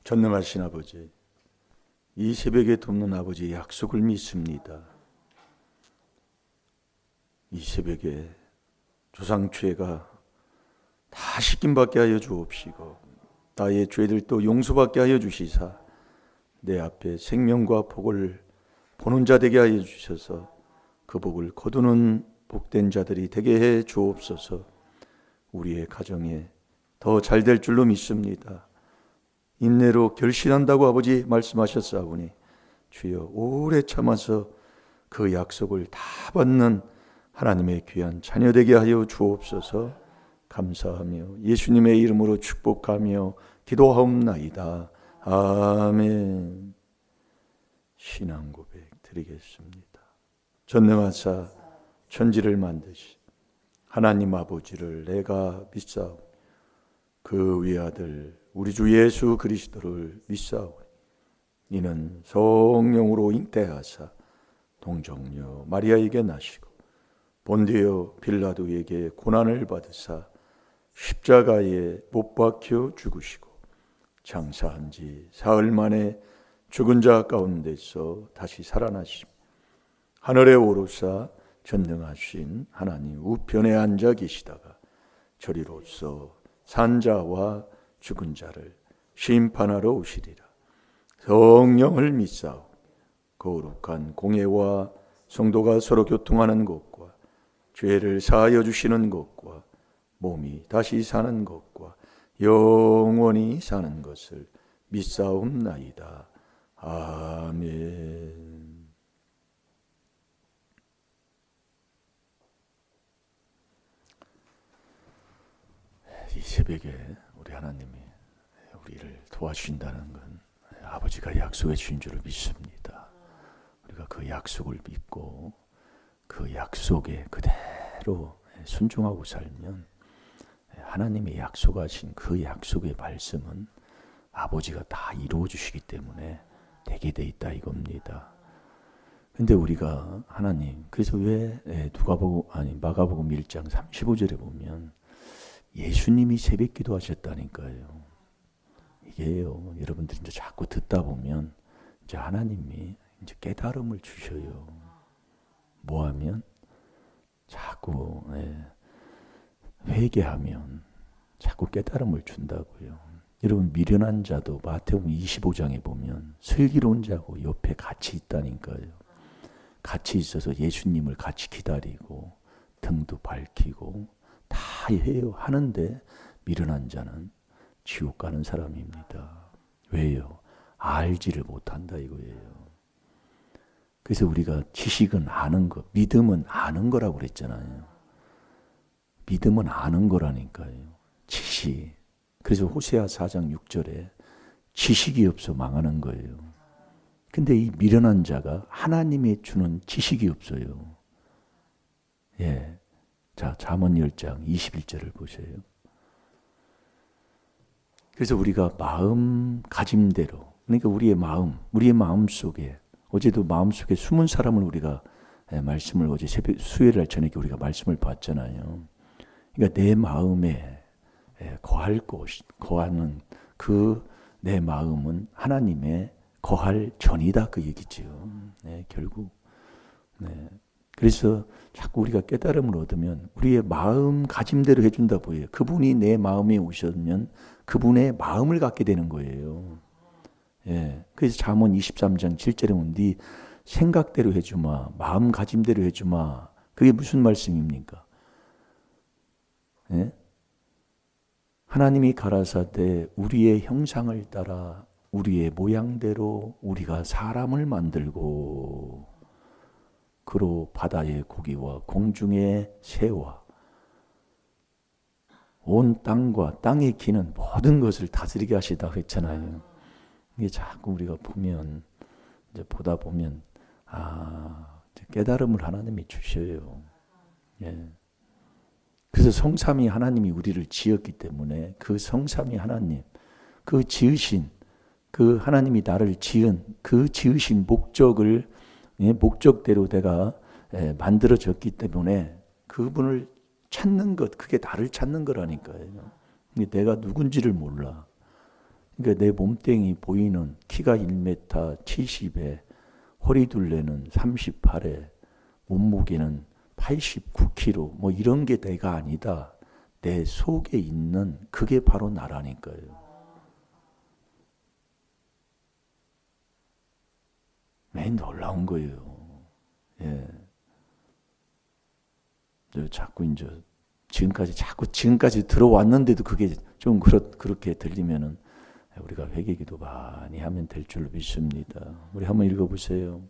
전능하신 아버지, 이 새벽에 돕는 아버지의 약속을 믿습니다. 이 새벽에 조상죄가 다 씻김받게 하여 주옵시고 나의 죄들도 용서받게 하여 주시사 내 앞에 생명과 복을 보는 자 되게 하여 주셔서 그 복을 거두는 복된 자들이 되게 해 주옵소서. 우리의 가정에 더 잘 될 줄로 믿습니다. 인내로 결실한다고 아버지 말씀하셨사오니 주여 오래 참아서 그 약속을 다 받는 하나님의 귀한 자녀 되게 하여 주옵소서. 감사하며 예수님의 이름으로 축복하며 기도하옵나이다. 아멘. 신앙 고백 드리겠습니다. 전능하사 천지를 만드시 하나님 아버지를 내가 믿사오니 그 외아들 우리 주 예수 그리스도를 믿사오니 이는 성령으로 잉태하사 동정녀 마리아에게 나시고 본디오 빌라도에게 고난을 받으사 십자가에 못 박혀 죽으시고 장사한 지 사흘 만에 죽은 자 가운데서 다시 살아나시며 하늘에 오르사 전능하신 하나님 우편에 앉아 계시다가 저리로서 산자와 죽은 자를 심판하러 오시리라. 성령을 믿사오. 거룩한 공회와 성도가 서로 교통하는 것과 죄를 사하여 주시는 것과 몸이 다시 사는 것과 영원히 사는 것을 믿사옵나이다. 아멘. 이 새벽에 우리 하나님이 우리를 도와주신다는 건 아버지가 약속해 주신 줄을 믿습니다. 우리가 그 약속을 믿고 그 약속에 그대로 순종하고 살면 하나님의 약속하신 그 약속의 말씀은 아버지가 다 이루어 주시기 때문에 되게 돼 있다 이겁니다. 근데 우리가 하나님 그래서 왜 마가복음 1장 35절에 보면 예수님이 새벽 기도하셨다니까요. 이게요. 여러분들이 이제 자꾸 듣다 보면 이제 하나님이 이제 깨달음을 주셔요. 뭐하면 자꾸 회개하면 자꾸 깨달음을 준다고요. 여러분 미련한 자도 마태복음 25장에 보면 슬기로운 자고 옆에 같이 있다니까요. 같이 있어서 예수님을 같이 기다리고 등도 밝히고 다 해요. 하는데 미련한 자는 지옥 가는 사람입니다. 왜요? 알지를 못한다 이거예요. 그래서 우리가 지식은 아는 거, 믿음은 아는 거라고 그랬잖아요. 믿음은 아는 거라니까요. 지식. 그래서 호세아 4장 6절에 지식이 없어 망하는 거예요. 근데 이 미련한 자가 하나님이 주는 지식이 없어요. 예. 자, 잠언 10장 21절을 보세요. 그래서 우리가 마음가짐대로, 그러니까 우리의 마음 속에, 어제도 마음 속에 숨은 사람을 우리가 말씀을 어제 수요일 날 저녁에 우리가 말씀을 봤잖아요. 그러니까 내 마음에 거하는 그 내 마음은 하나님의 거할 전이다 그 얘기죠. 네, 결국. 네. 그래서 자꾸 우리가 깨달음을 얻으면 우리의 마음가짐대로 해준다 보여요. 그분이 내 마음에 오셨으면 그분의 마음을 갖게 되는 거예요. 예. 그래서 잠언 23장 7절에 보면 네 생각대로 해주마, 마음가짐대로 해주마. 그게 무슨 말씀입니까? 예? 하나님이 가라사대 우리의 형상을 따라 우리의 모양대로 우리가 사람을 만들고 그로 바다의 고기와 공중의 새와 온 땅과 땅에 기는 모든 것을 다스리게 하시다고 했잖아요. 이게 자꾸 우리가 보면 이제 보다 보면 깨달음을 하나님이 주셔요. 예. 그래서 성삼위 하나님이 우리를 지었기 때문에 그 성삼위 하나님, 그 지으신 그 하나님이 나를 지은 그 지으신 목적을 목적대로 내가 만들어졌기 때문에 그분을 찾는 것, 그게 나를 찾는 거라니까요. 내가 누군지를 몰라. 그러니까 내 몸뚱이 보이는 키가 1m 70에 허리둘레는 38에 몸무게는 89kg 뭐 이런 게 내가 아니다. 내 속에 있는 그게 바로 나라니까요. 매일 놀라운 거예요. 예. 자꾸 이제 지금까지 들어왔는데도 그게 좀 그렇게 들리면은 우리가 회개기도 많이 하면 될 줄로 믿습니다. 우리 한번 읽어보세요.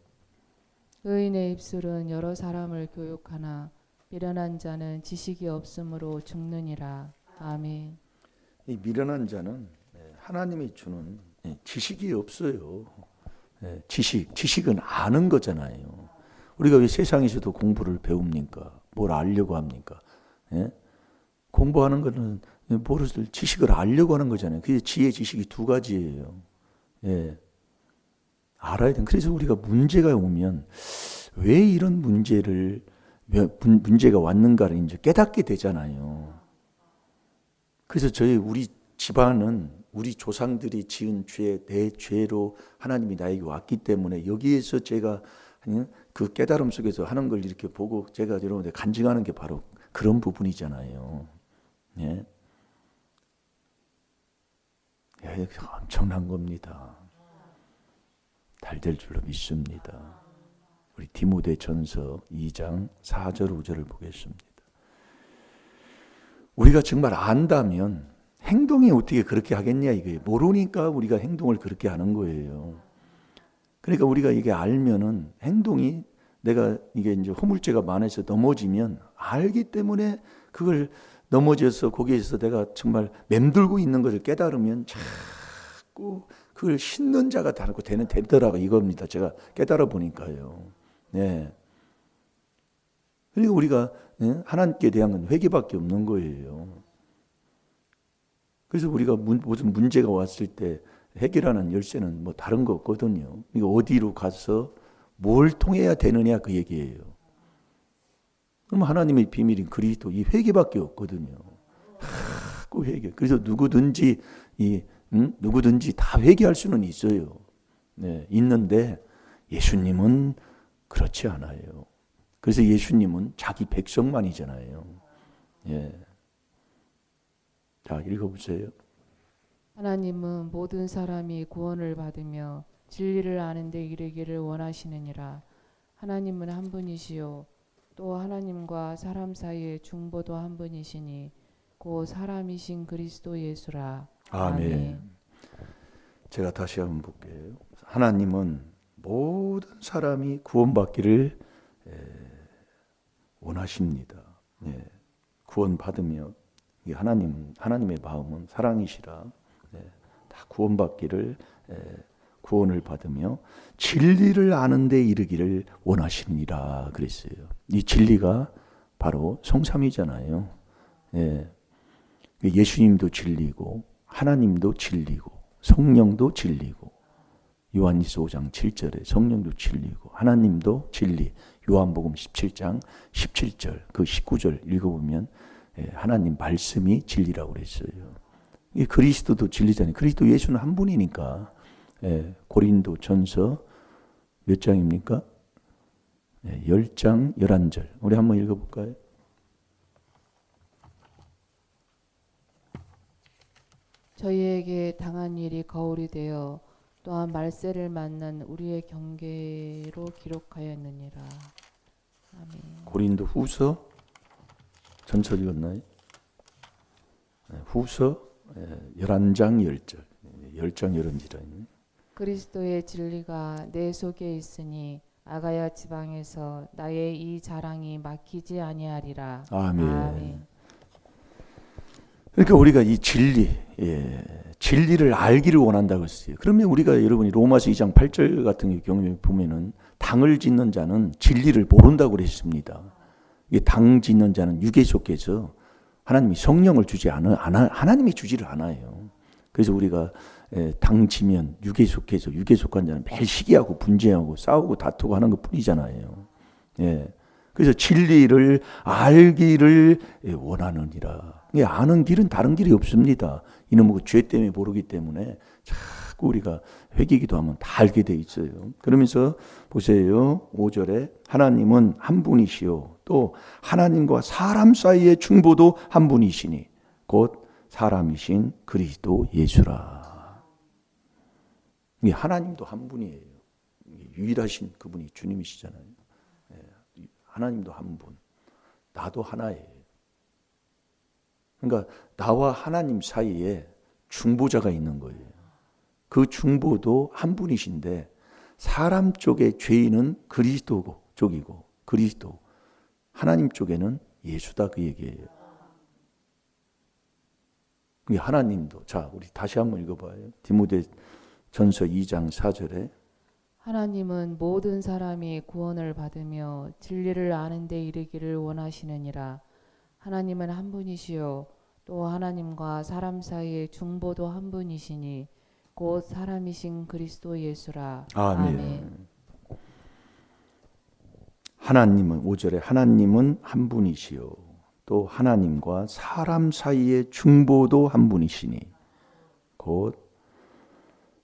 의인의 입술은 여러 사람을 교육하나 미련한 자는 지식이 없으므로 죽느니라. 아멘. 이 미련한 자는 하나님이 주는 지식이 없어요. 지식은 아는 거잖아요. 우리가 왜 세상에서도 공부를 배웁니까? 뭘 알려고 합니까? 공부하는 거는 무엇을 지식을 알려고 하는 거잖아요. 그게 지혜, 지식이 두 가지예요. 알아야 돼. 그래서 우리가 문제가 오면 왜 이런 문제가 왔는가를 이제 깨닫게 되잖아요. 그래서 우리 집안은 우리 조상들이 지은 죄, 내 죄로 하나님이 나에게 왔기 때문에 여기에서 제가 그 깨달음 속에서 하는 걸 이렇게 보고 제가 여러분들 간증하는 게 바로 그런 부분이잖아요. 예. 엄청난 겁니다. 잘 될 줄로 믿습니다. 우리 디모데전서 2장 4절 5절을 보겠습니다. 우리가 정말 안다면 행동이 어떻게 그렇게 하겠냐 이거예요. 모르니까 우리가 행동을 그렇게 하는 거예요. 그러니까 우리가 이게 알면은 행동이 내가 이게 이제 허물죄가 많아서 넘어지면 알기 때문에 그걸 넘어져서 거기에서 내가 정말 맴돌고 있는 것을 깨달으면 자꾸 그걸 신는 자가 다르고 되더라고 이겁니다. 제가 깨달아 보니까요. 네. 그러니까 우리가 하나님께 대한 건 회개밖에 없는 거예요. 그래서 우리가 무슨 문제가 왔을 때 해결하는 열쇠는 뭐 다른 거 없거든요. 이거 어디로 가서 뭘 통해야 되느냐 그 얘기예요. 그럼 하나님의 비밀인 그리스도 이 회개밖에 없거든요. 꼭 회개. 그래서 누구든지 다 회개할 수는 있어요. 네, 있는데 예수님은 그렇지 않아요. 그래서 예수님은 자기 백성만이잖아요. 예. 자, 읽어보세요. 하나님은 모든 사람이 구원을 받으며 진리를 아는 데 이르기를 원하시느니라. 하나님은 한 분이시요 또 하나님과 사람 사이의 중보도 한 분이시니 곧 사람이신 그리스도 예수라. 아멘. 제가 다시 한번 볼게요. 하나님은 모든 사람이 구원받기를 원하십니다. 구원받으며 하나님의 마음은 사랑이시라. 다 구원을 받으며 진리를 아는 데 이르기를 원하시니라 그랬어요. 이 진리가 바로 성삼위잖아요. 예수님도 진리고 하나님도 진리고 성령도 진리고 요한일서 5장 7절에 성령도 진리고 하나님도 진리. 요한복음 17장 17절 그 19절 읽어보면 하나님 말씀이 진리라고 그랬어요. 그리스도도 진리잖아요. 그리스도 예수는 한 분이니까. 고린도전서 몇 장입니까? 10장 11절. 우리 한번 읽어볼까요? 저희에게 당한 일이 거울이 되어 또한 말세를 만난 우리의 경계로 기록하였느니라. 아멘. 고린도 후서 전서 읽었나요? 후서 11장 10절. 10장 11절이네. 그리스도의 진리가 내 속에 있으니 아가야 지방에서 나의 이 자랑이 막히지 아니하리라. 아멘. 아멘. 그러니까 우리가 이 진리를 알기를 원한다고 했어요. 그러면 우리가 여러분이 로마서 2장 8절 같은 경우에 보면은 당을 짓는 자는 진리를 모른다고 그랬습니다. 이 당 짓는 자는 유괴 속에서 하나님이 성령을 하나님이 주지를 않아요. 그래서 우리가 당 지면 유괴 속한 자는 매일 시기하고 분쟁하고 싸우고 다투고 하는 것 뿐이잖아요. 그래서 진리를 알기를 원하느니라. 아는 길은 다른 길이 없습니다. 이놈의 그 죄 때문에 모르기 때문에 자꾸 우리가 회개기도 하면 다 알게 돼 있어요. 그러면서 보세요. 5절에 하나님은 한 분이시요 또 하나님과 사람 사이의 중보도 한 분이시니 곧 사람이신 그리스도 예수라. 이게 하나님도 한 분이에요. 유일하신 그분이 주님이시잖아요. 하나님도 한 분, 나도 하나예요. 그러니까 나와 하나님 사이에 중보자가 있는 거예요. 그 중보도 한 분이신데 사람 쪽의 죄인은 그리스도 쪽이고 그리스도, 하나님 쪽에는 예수다 그 얘기예요. 하나님도, 자 우리 다시 한번 읽어봐요. 디모데전서 2장 4절에 하나님은 모든 사람이 구원을 받으며 진리를 아는 데 이르기를 원하시느니라. 하나님은 한 분이시요 또 하나님과 사람 사이의 중보도 한 분이시니 곧 사람이신 그리스도 예수라. 아멘. 하나님은 5절에 하나님은 한 분이시요 또 하나님과 사람 사이의 중보도 한 분이시니 곧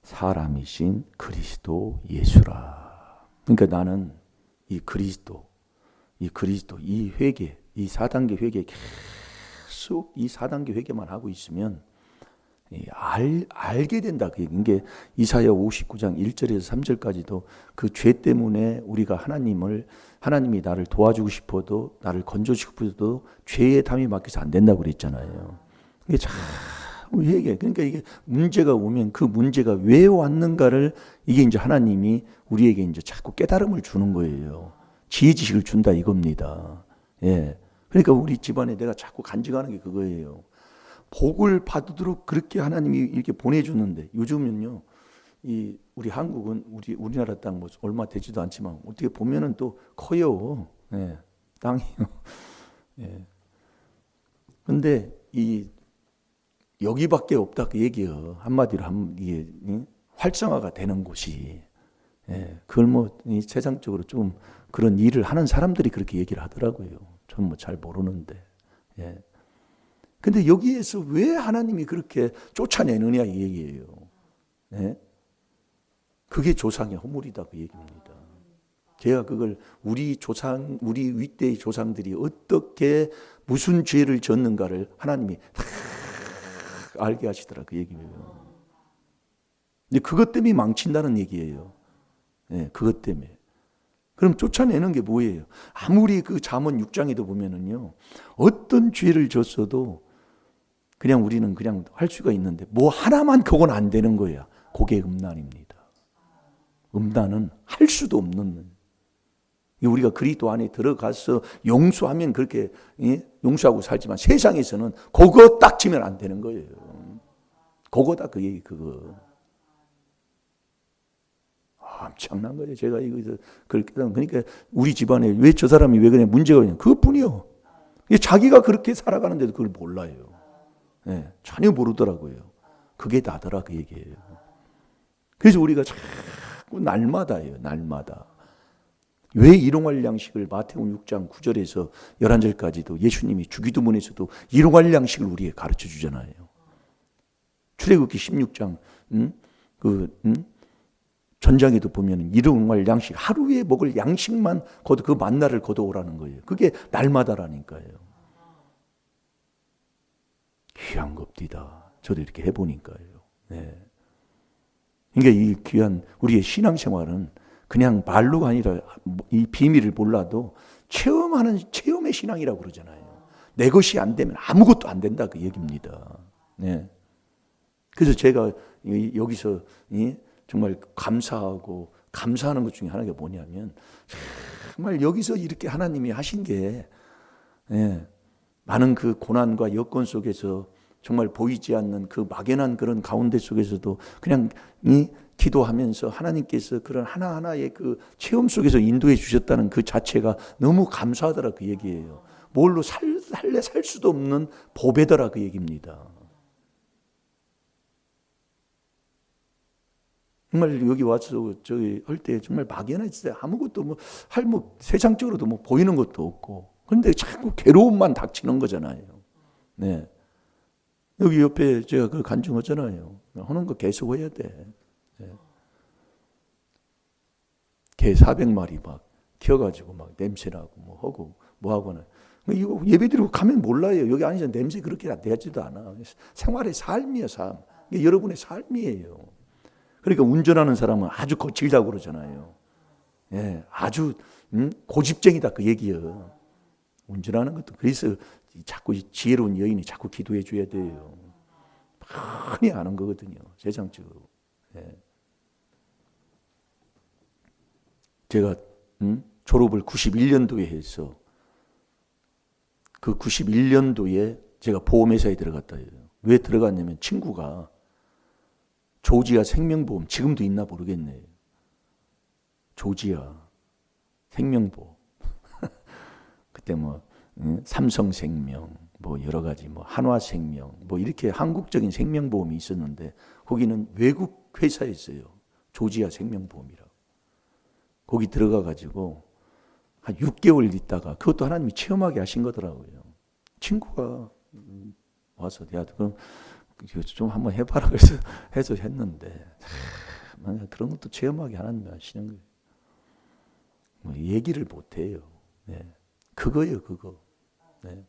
사람이신 그리스도 예수라. 그러니까 나는 이 그리스도, 이 회개, 이 4단계 회개 계속 이 4단계 회개만 하고 있으면 알게 된다. 그게 이사야 59장 1절에서 3절까지도 그 죄 때문에 우리가 하나님이 나를 도와주고 싶어도 나를 건져주고 싶어도 죄의 담이 막혀서 안 된다고 그랬잖아요. 이게 참 회개. 그러니까 이게 문제가 오면 그 문제가 왜 왔는가를 이게 이제 하나님이 우리에게 이제 자꾸 깨달음을 주는 거예요. 지혜 지식을 준다 이겁니다. 예. 그러니까 우리 집안에 내가 자꾸 간증하는 게 그거예요. 복을 받도록 그렇게 하나님이 이렇게 보내주는데 요즘은요, 우리 한국은 우리나라 땅 뭐 얼마 되지도 않지만 어떻게 보면은 또 커요. 예. 땅이요. 예. 근데 여기밖에 없다 그 얘기예요. 한마디로 이게 활성화가 되는 곳이. 예, 그걸 뭐 세상적으로 좀 그런 일을 하는 사람들이 그렇게 얘기를 하더라고요. 저는 뭐 잘 모르는데. 예. 근데 여기에서 왜 하나님이 그렇게 쫓아내느냐 이 얘기예요. 예? 그게 조상의 허물이다 그 얘기입니다. 제가 그걸 우리 윗대의 조상들이 어떻게 무슨 죄를 졌는가를 하나님이 다 알게 하시더라 그 얘기예요. 근데 그것 때문에 망친다는 얘기예요. 예, 그것 때문에. 그럼 쫓아내는 게 뭐예요? 아무리 그 잠언 6장에도 보면은요, 어떤 죄를 졌어도 그냥 우리는 그냥 할 수가 있는데 뭐 하나만 그건 안 되는 거야. 그게 음란입니다. 음란은 할 수도 없는. 우리가 그리스도 안에 들어가서 용서하면 그렇게 용서하고 살지만 세상에서는 그거 딱 지면 안 되는 거예요. 그거다 그 얘기 그거. 엄청난 거죠. 제가 이거 그러니까 우리 집안에 왜 저 사람이 왜 그래 문제가 있냐 그것뿐이요. 자기가 그렇게 살아가는데도 그걸 몰라요. 네, 전혀 모르더라고요. 그게 나더라 그 얘기예요. 그래서 우리가 자꾸 날마다예요. 날마다. 왜 일용할 양식을 마태복음 6장 9절에서 11절까지도 예수님이 주기도문에서도 일용할 양식을 우리에게 가르쳐 주잖아요. 출애굽기 16장 전장에도 보면 일용할 양식 하루에 먹을 양식만 그 만나를 거둬오라는 거예요. 그게 날마다라니까요. 귀한 겁디다. 저도 이렇게 해보니까요. 네. 그러니까 이 귀한 우리의 신앙생활은 그냥 말로가 아니라 이 비밀을 몰라도 체험의 신앙이라고 그러잖아요. 내 것이 안 되면 아무것도 안 된다 그 얘기입니다. 네. 그래서 제가 여기서 정말 감사하는 것 중에 하나가 뭐냐면 정말 여기서 이렇게 하나님이 하신 게 많은 그 고난과 여건 속에서 정말 보이지 않는 그 막연한 그런 가운데 속에서도 그냥 기도하면서 하나님께서 그런 하나하나의 그 체험 속에서 인도해 주셨다는 그 자체가 너무 감사하더라 그 얘기예요. 뭘로 살 수도 없는 보배더라 그 얘기입니다. 정말 여기 와서 저기 할 때 정말 막연했어요. 아무것도 세상적으로도 보이는 것도 없고. 그런데 자꾸 괴로움만 닥치는 거잖아요. 네. 여기 옆에 제가 그 간증하잖아요. 하는 거 계속 해야 돼. 개 400마리 막 키워가지고 막 냄새나고 뭐 하고 뭐 하거나. 이거 예배드리고 가면 몰라요. 여기 안에서 냄새 그렇게 나지도 않아. 생활의 삶이야, 삶. 이게 여러분의 삶이에요. 그러니까 운전하는 사람은 아주 거칠다고 그러잖아요. 예, 아주 고집쟁이다 그 얘기예요. 운전하는 것도 그래서 자꾸 지혜로운 여인이 자꾸 기도해 줘야 돼요. 많이 아는 거거든요. 세상적으로. 예. 제가 졸업을 91년도에 해서 그 91년도에 제가 보험회사에 들어갔다. 왜 들어갔냐면 친구가 조지아 생명보험 지금도 있나 모르겠네요. 조지아 생명보험 그때 뭐 삼성생명 뭐 여러 가지 뭐 한화생명 뭐 이렇게 한국적인 생명보험이 있었는데 거기는 외국 회사였어요. 조지아 생명보험이라고. 거기 들어가 가지고 한 6개월 있다가 그것도 하나님이 체험하게 하신 거더라고요. 친구가 와서 내가 그럼 좀 한번 해봐라 그래서 해서 했는데 그런 것도 체험하게 하나님이 하시는 거예요. 뭐 얘기를 못해요. 네. 그거예요, 그거. 네.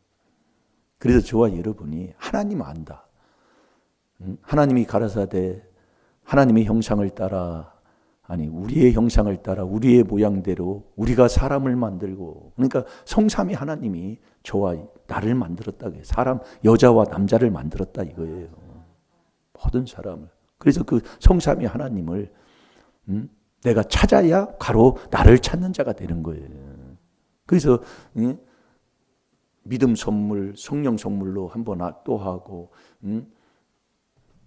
그래서 저와 여러분이 하나님 안다. 하나님이 가라사대 하나님의 형상을 따라 아니 우리의 형상을 따라 우리의 모양대로 우리가 사람을 만들고 그러니까 성삼위 하나님이 저와 나를 만들었다. 사람 여자와 남자를 만들었다 이거예요. 모든 사람을. 그래서 그 성삼위 하나님을 내가 찾아야 바로 나를 찾는 자가 되는 거예요. 그래서 믿음 선물, 성령 선물로 한번 또 하고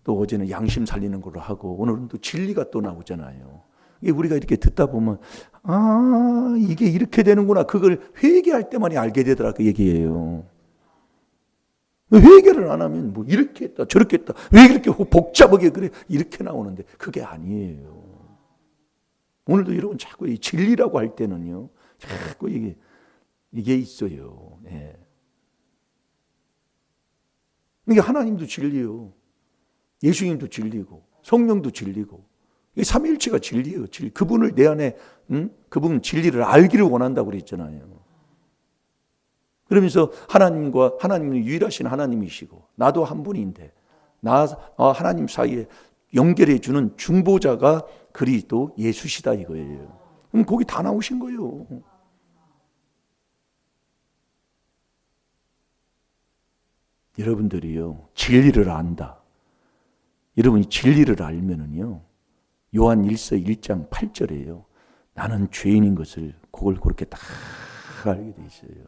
또 어제는 양심 살리는 걸로 하고 오늘은 또 진리가 또 나오잖아요. 이게 우리가 이렇게 듣다 보면 아 이게 이렇게 되는구나. 그걸 회개할 때만이 알게 되더라 그 얘기예요. 회개를 안 하면 뭐 이렇게 했다 저렇게 했다 왜 이렇게 복잡하게 그래 이렇게 나오는데 그게 아니에요. 오늘도 여러분 자꾸 이 진리라고 할 때는요 자꾸 이게 있어요. 예. 이게 하나님도 진리요. 예수님도 진리고 성령도 진리고 이 삼위일체가 진리예요. 진리. 그분을 내 안에 그분 진리를 알기를 원한다고 그랬잖아요. 그러면서 하나님은 유일하신 하나님이시고 나도 한 분인데 하나님 사이에 연결해 주는 중보자가 그리스도 예수시다 이거예요. 그럼 거기 다 나오신 거예요. 여러분들이요 진리를 안다. 여러분이 진리를 알면은요 요한 1서 1장 8절에요. 나는 죄인인 것을 그걸 그렇게 다 알게 돼 있어요.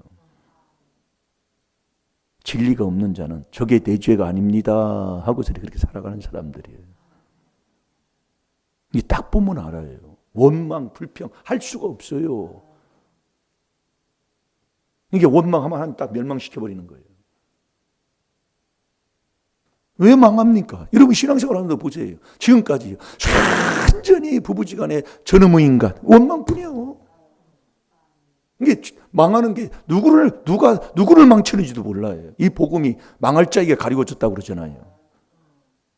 진리가 없는 자는 저게 내 죄가 아닙니다 하고서 그렇게 살아가는 사람들이에요. 이게 딱 보면 알아요. 원망, 불평 할 수가 없어요. 이게 원망하면 딱 멸망시켜버리는 거예요. 왜 망합니까? 여러분 신앙생활 하는 거 보세요. 지금까지 완전히 부부지간에 저놈의 인간 원망뿐이에요. 이게 망하는 게 누구를 망치는지도 몰라요. 이 복음이 망할 자에게 가리워졌다고 그러잖아요.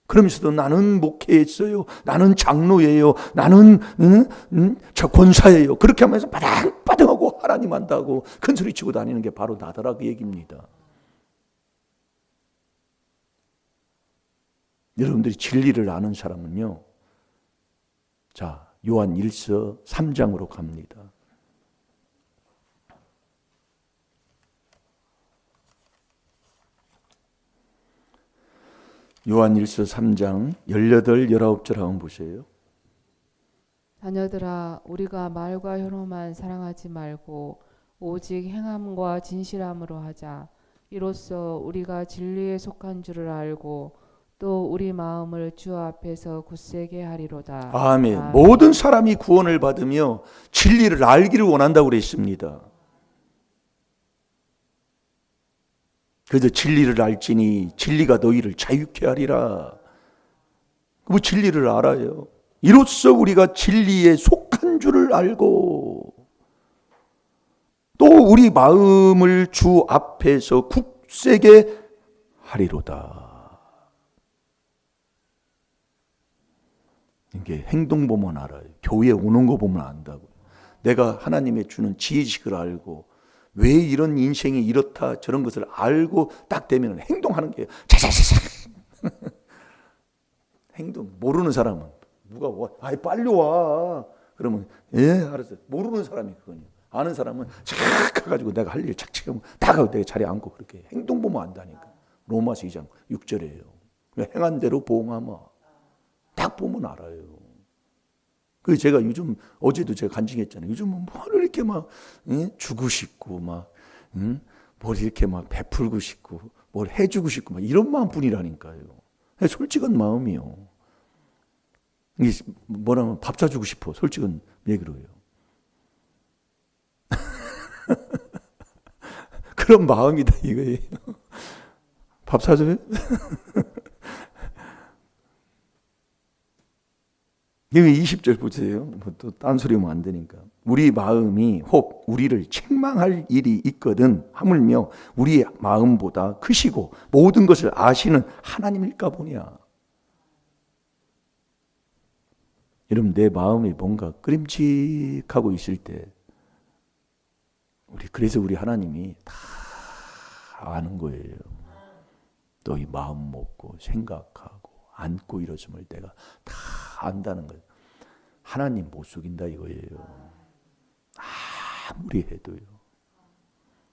그러면서도 나는 목회했어요. 나는 장로예요. 나는 저 권사예요. 그렇게 하면서 바닥바닥하고 하나님 한다고 큰 소리 치고 다니는 게 바로 나더라 그 얘기입니다. 여러분들이 진리를 아는 사람은요. 자, 요한 1서 3장으로 갑니다. 요한 1서 3장 18, 19절 한번 보세요. 자녀들아 우리가 말과 혀로만 사랑하지 말고 오직 행함과 진실함으로 하자. 이로써 우리가 진리에 속한 줄을 알고 또 우리 마음을 주 앞에서 굳세게 하리로다. 아멘. 모든 사람이 구원을 받으며 진리를 알기를 원한다고 그랬습니다. 그래서 진리를 알지니 진리가 너희를 자유케 하리라. 그 진리를 알아요. 이로써 우리가 진리에 속한 줄을 알고 또 우리 마음을 주 앞에서 굳세게 하리로다. 이게 행동 보면 알아요. 교회 오는 거 보면 안다고요. 내가 하나님의 주는 지혜식을 알고 왜 이런 인생이 이렇다 저런 것을 알고 딱 되면 행동하는 게 차차차차. 행동. 모르는 사람은 누가 와, 아이 빨리 와. 그러면 예 알았어요. 모르는 사람이 그거요. 아는 사람은 착 가가지고 내가 할 일 착착 하면 다 가고 내 자리에 앉고 그렇게 행동 보면 안다니까. 로마서 2장 6절이에요. 행한 대로 보응하마. 딱 보면 알아요. 그 제가 요즘 어제도 제가 간증했잖아요. 요즘은 뭘 이렇게 막 주고 싶고 막 뭘 이렇게 막 베풀고 싶고 뭘 해주고 싶고 막 이런 마음뿐이라니까요. 솔직한 마음이요. 이게 뭐라면 밥 사주고 싶어. 솔직한 얘기로요. 그런 마음이다 이거예요. 밥 사줘요? 여기 20절 보세요. 뭐 또 딴소리하면 안 되니까. 우리 마음이 혹 우리를 책망할 일이 있거든 하물며 우리의 마음보다 크시고 모든 것을 아시는 하나님일까 보냐. 여러분 내 마음이 뭔가 끄림칙하고 있을 때 그래서 우리 하나님이 다 아는 거예요. 또 이 마음 먹고 생각하고 안고 일어섬을 내가 다 안다는 거예요. 하나님 못 속인다 이거예요. 아무리 해도요.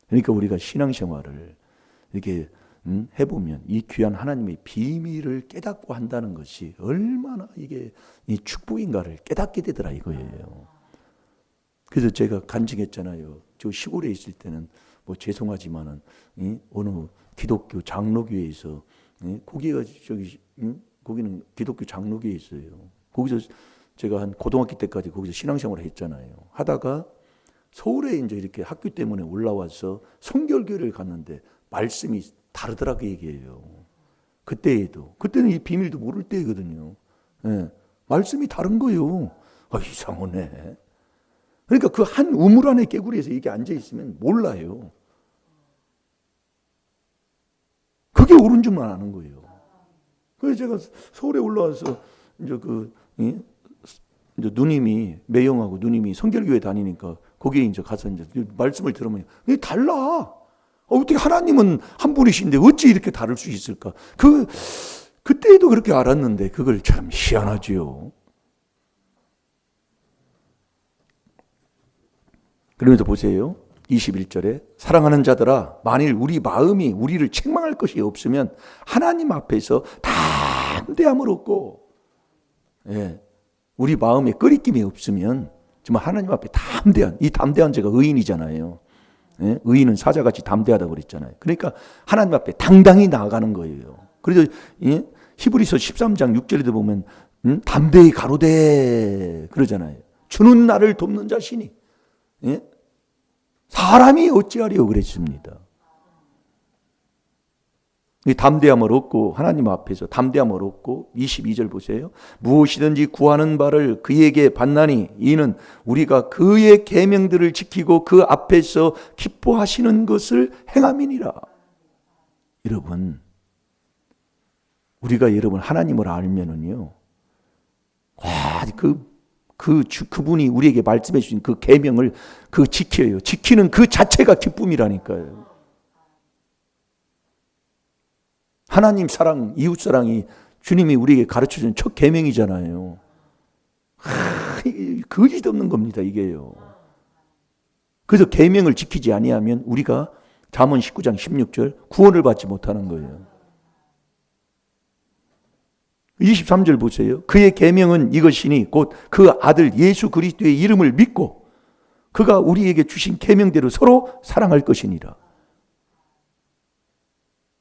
그러니까 우리가 신앙생활을 이렇게 해보면 이 귀한 하나님의 비밀을 깨닫고 한다는 것이 얼마나 이게 이 축복인가를 깨닫게 되더라 이거예요. 그래서 제가 간증했잖아요. 저 시골에 있을 때는 뭐 죄송하지만은 어느 기독교 장로교회에서 거기가 거기는 기독교 장로교회 있어요. 거기서 제가 한 고등학교 때까지 거기서 신앙생활을 했잖아요. 하다가 서울에 이제 이렇게 학교 때문에 올라와서 성결교회를 갔는데 말씀이 다르더라 그 얘기예요. 그때는 이 비밀도 모를 때거든요. 예, 말씀이 다른 거예요. 이상하네. 그러니까 그 한 우물 안에 깨구리에서 이게 앉아 있으면 몰라요. 그게 옳은 줄만 아는 거예요. 그래서 제가 서울에 올라와서 이제 이제 누님이 매형하고 누님이 성결교회 다니니까 거기에 이제 가서 이제 말씀을 들으면 이게 달라. 어떻게 하나님은 한 분이신데 어찌 이렇게 다를 수 있을까? 그때도 그렇게 알았는데 그걸 참 희한하지요. 그러면서 보세요. 21절에 사랑하는 자들아 만일 우리 마음이 우리를 책망할 것이 없으면 하나님 앞에서 담대함을 얻고 우리 마음에 끄리낌이 없으면 정말 하나님 앞에 이 담대한 자가 의인이잖아요. 의인은 사자같이 담대하다고 그랬잖아요. 그러니까 하나님 앞에 당당히 나아가는 거예요. 그래서 히브리서 13장 6절에도 보면 담대히 가로되 그러잖아요. 주는 나를 돕는 자시니 사람이 어찌하리요 그랬습니다. 담대함을 얻고 하나님 앞에서 담대함을 얻고 22절 보세요. 무엇이든지 구하는 바를 그에게 받나니 이는 우리가 그의 계명들을 지키고 그 앞에서 기뻐하시는 것을 행함이니라. 여러분 우리가 하나님을 알면은요 그분이 우리에게 말씀해 주신 그 계명을 지켜요. 지키는 그 자체가 기쁨이라니까요. 하나님 사랑, 이웃 사랑이 주님이 우리에게 가르쳐 준 첫 계명이잖아요. 거짓 없는 겁니다, 이게요. 그래서 계명을 지키지 아니하면 우리가 잠언 19장 16절 구원을 받지 못하는 거예요. 23절 보세요. 그의 계명은 이것이니 곧 그 아들 예수 그리스도의 이름을 믿고 그가 우리에게 주신 계명대로 서로 사랑할 것이니라.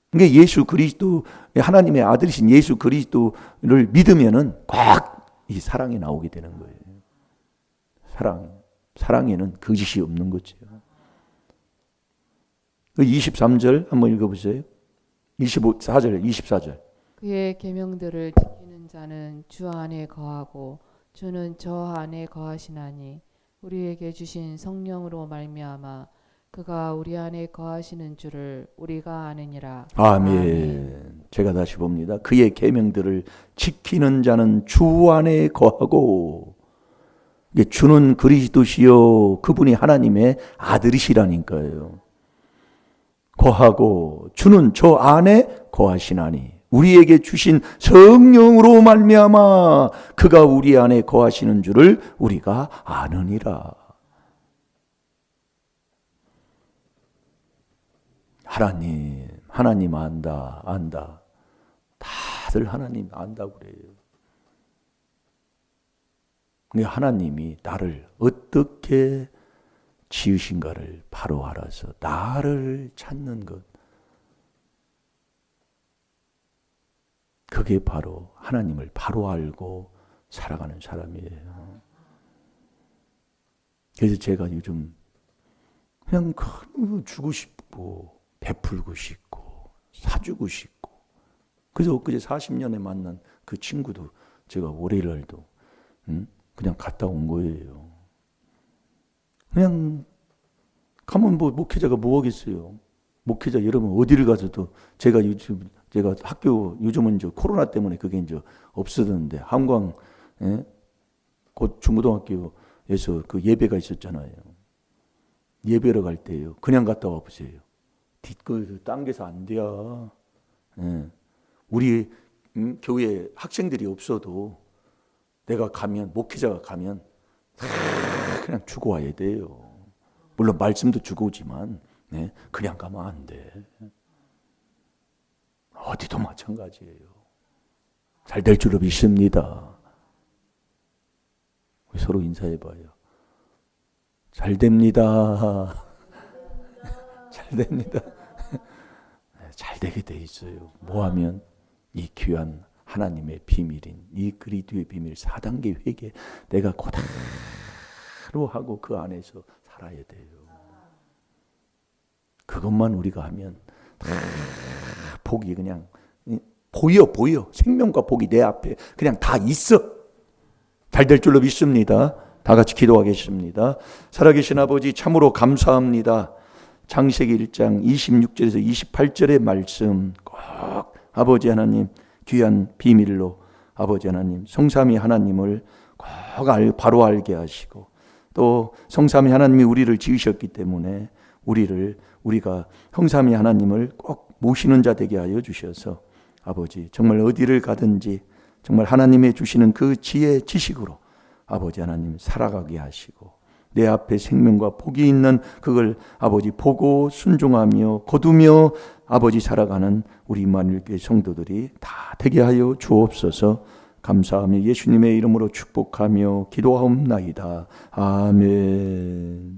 그러니까 예수 그리스도 하나님의 아들이신 예수 그리스도를 믿으면은 꽉 이 사랑이 나오게 되는 거예요. 사랑에는 거짓이 없는 거죠. 23절 한번 읽어보세요. 24절. 그의 계명들을 지키는 자는 주 안에 거하고 주는 저 안에 거하시나니 우리에게 주신 성령으로 말미암아 그가 우리 안에 거하시는 줄을 우리가 아느니라. 아멘. 제가 다시 봅니다. 그의 계명들을 지키는 자는 주 안에 거하고, 주는 그리스도시요 그분이 하나님의 아들이시라니까요. 거하고 주는 저 안에 거하시나니 우리에게 주신 성령으로 말미암아 그가 우리 안에 거하시는 줄을 우리가 아느니라. 하나님 안다. 다들 하나님 안다고 그래요. 근데 하나님이 나를 어떻게 지으신가를 바로 알아서 나를 찾는 것, 그게 바로 하나님을 바로 알고 살아가는 사람이에요. 그래서 제가 요즘 그냥 주고 싶고 베풀고 싶고 사주고 싶고, 그래서 엊그제 40년에 만난 그 친구도 제가 월요일날도 그냥 갔다 온 거예요. 그냥 가면 뭐 목회자가 뭐 하겠어요. 목회자 여러분 어디를 가서도 제가 학교 요즘은 이제 코로나 때문에 그게 이제 없어졌는데 한강 곧 중고등학교에서 그 예배가 있었잖아요. 예배로 갈 때요. 그냥 갔다 와 보세요. 뒷거 당겨서 안 돼요. 우리 교회 학생들이 없어도 내가 가면, 목회자가 가면 그냥 주고 와야 돼요. 물론 말씀도 주고 오지만 그냥 가면 안 돼. 어디도 마찬가지예요. 잘 될 줄로 믿습니다. 우리 서로 인사해봐요. 잘 됩니다. 잘 됩니다. 잘 되게 돼 있어요. 뭐하면 이 귀한 하나님의 비밀인 이 그리스도의 비밀 4단계 회개 내가 그대로 하고 그 안에서 살아야 돼요. 그것만 우리가 하면 복이 그냥 보여. 생명과 복이 내 앞에 그냥 다 있어. 잘 될 줄로 믿습니다. 다 같이 기도하겠습니다. 살아계신 아버지 참으로 감사합니다. 창세기 1장 26절에서 28절의 말씀 꼭 아버지 하나님 귀한 비밀로 아버지 하나님 성삼위 하나님을 꼭 바로 알게 하시고, 또 성삼위 하나님이 우리를 지으셨기 때문에 우리가 성삼위 하나님을 꼭 모시는 자 되게 하여 주셔서 아버지 정말 어디를 가든지 정말 하나님의 주시는 그 지혜 지식으로 아버지 하나님 살아가게 하시고, 내 앞에 생명과 복이 있는 그걸 아버지 보고 순종하며 거두며 아버지 살아가는 우리 임마누엘교회 성도들이 다 되게 하여 주옵소서. 감사하며 예수님의 이름으로 축복하며 기도하옵나이다. 아멘.